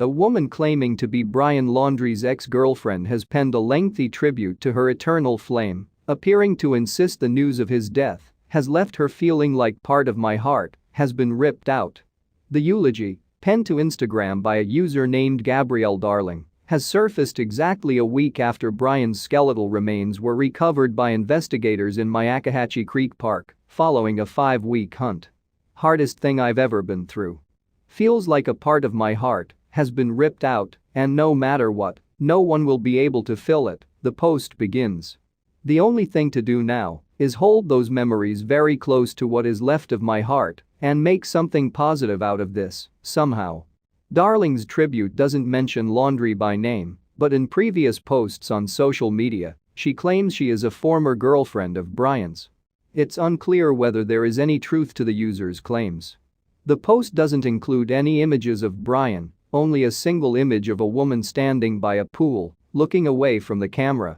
A woman claiming to be Brian Laundrie's ex-girlfriend has penned a lengthy tribute to her eternal flame, appearing to insist the news of his death has left her feeling like part of my heart has been ripped out. The eulogy, penned to Instagram by a user named Gabrielle Darling, has surfaced exactly a week after Brian's skeletal remains were recovered by investigators in Myakkahatchee Creek Park following a 5-week hunt. Hardest thing I've ever been through. Feels like a part of my heart has been ripped out, and no matter what, no one will be able to fill it, the post begins. The only thing to do now is hold those memories very close to what is left of my heart and make something positive out of this, somehow. Darling's tribute doesn't mention Laundrie by name, but in previous posts on social media, she claims she is a former girlfriend of Brian's. It's unclear whether there is any truth to the user's claims. The post doesn't include any images of Brian, only a single image of a woman standing by a pool, looking away from the camera.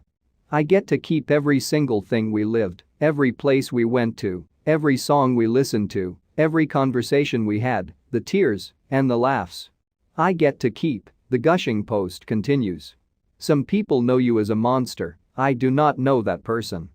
I get to keep every single thing we lived, every place we went to, every song we listened to, every conversation we had, the tears and the laughs. I get to keep, the gushing post continues. Some people know you as a monster, I do not know that person.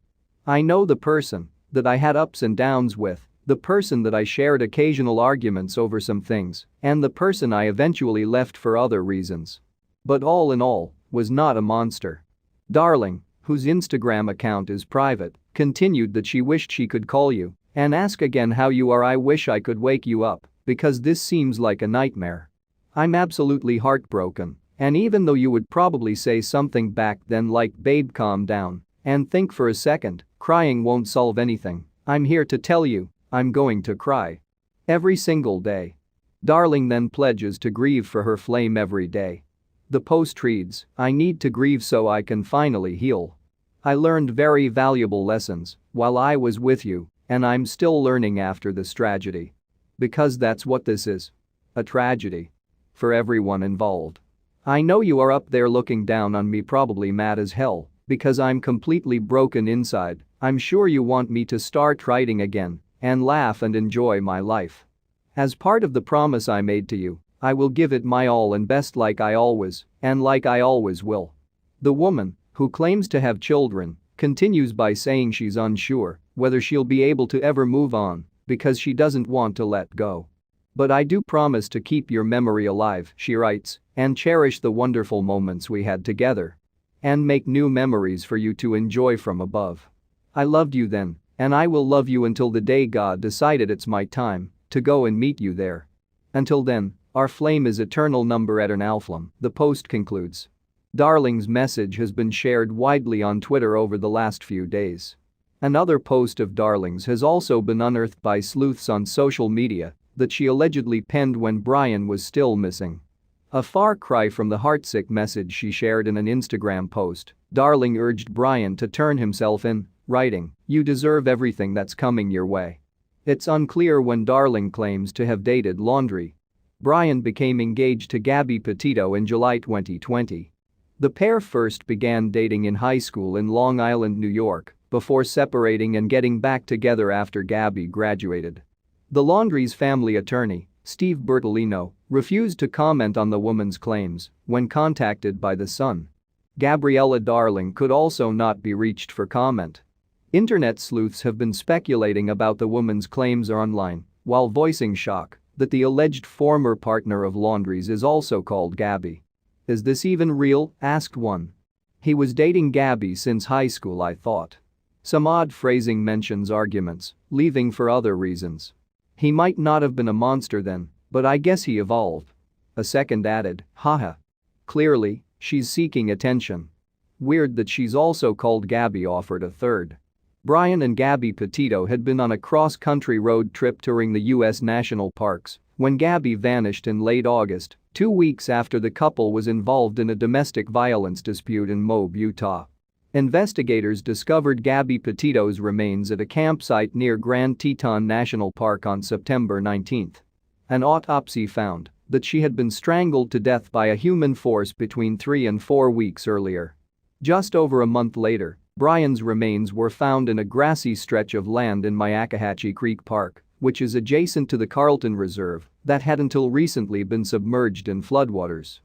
I know the person that I had ups and downs with, the person that I shared occasional arguments over some things, and the person I eventually left for other reasons. But all in all, was not a monster. Darling, whose Instagram account is private, continued that she wished she could call you and ask again how you are. I wish I could wake you up, because this seems like a nightmare. I'm absolutely heartbroken, and even though you would probably say something back then like babe calm down and think for a second, crying won't solve anything, I'm here to tell you, I'm going to cry. Every single day. Darling then pledges to grieve for her flame every day. The post reads, I need to grieve so I can finally heal. I learned very valuable lessons while I was with you, and I'm still learning after this tragedy. Because that's what this is. A tragedy. For everyone involved. I know you are up there looking down on me, probably mad as hell, because I'm completely broken inside. I'm sure you want me to start writing again and laugh and enjoy my life. As part of the promise I made to you, I will give it my all and best like I always will. The woman, who claims to have children, continues by saying she's unsure whether she'll be able to ever move on because she doesn't want to let go. But I do promise to keep your memory alive, she writes, and cherish the wonderful moments we had together. And make new memories for you to enjoy from above. I loved you then, and I will love you until the day God decided it's my time to go and meet you there. Until then, our flame is eternal. Number eternalflam, the post concludes. Darling's message has been shared widely on Twitter over the last few days. Another post of Darling's has also been unearthed by sleuths on social media that she allegedly penned when Brian was still missing. A far cry from the heartsick message she shared in an Instagram post. Darling urged Brian to turn himself in, writing, "You deserve everything that's coming your way." It's unclear when Darling claims to have dated Laundrie. Brian became engaged to Gabby Petito in July 2020. The pair first began dating in high school in Long Island, New York, before separating and getting back together after Gabby graduated. The Laundrie's family attorney, Steve Bertolino, refused to comment on the woman's claims when contacted by The Sun. Gabriella Darling could also not be reached for comment. Internet sleuths have been speculating about the woman's claims online while voicing shock that the alleged former partner of Laundrie's is also called Gabby. Is this even real? Asked one. He was dating Gabby since high school, I thought. Some odd phrasing mentions arguments, leaving for other reasons. He might not have been a monster then, but I guess he evolved. A second added, haha. Clearly, she's seeking attention. Weird that she's also called Gabby, offered a third. Brian and Gabby Petito had been on a cross-country road trip touring the U.S. national parks when Gabby vanished in late August, 2 weeks after the couple was involved in a domestic violence dispute in Moab, Utah. Investigators discovered Gabby Petito's remains at a campsite near Grand Teton National Park on September 19. An autopsy found that she had been strangled to death by a human force between 3 and 4 weeks earlier. Just over a month later, Brian's remains were found in a grassy stretch of land in Myakkahatchee Creek Park, which is adjacent to the Carlton Reserve that had until recently been submerged in floodwaters.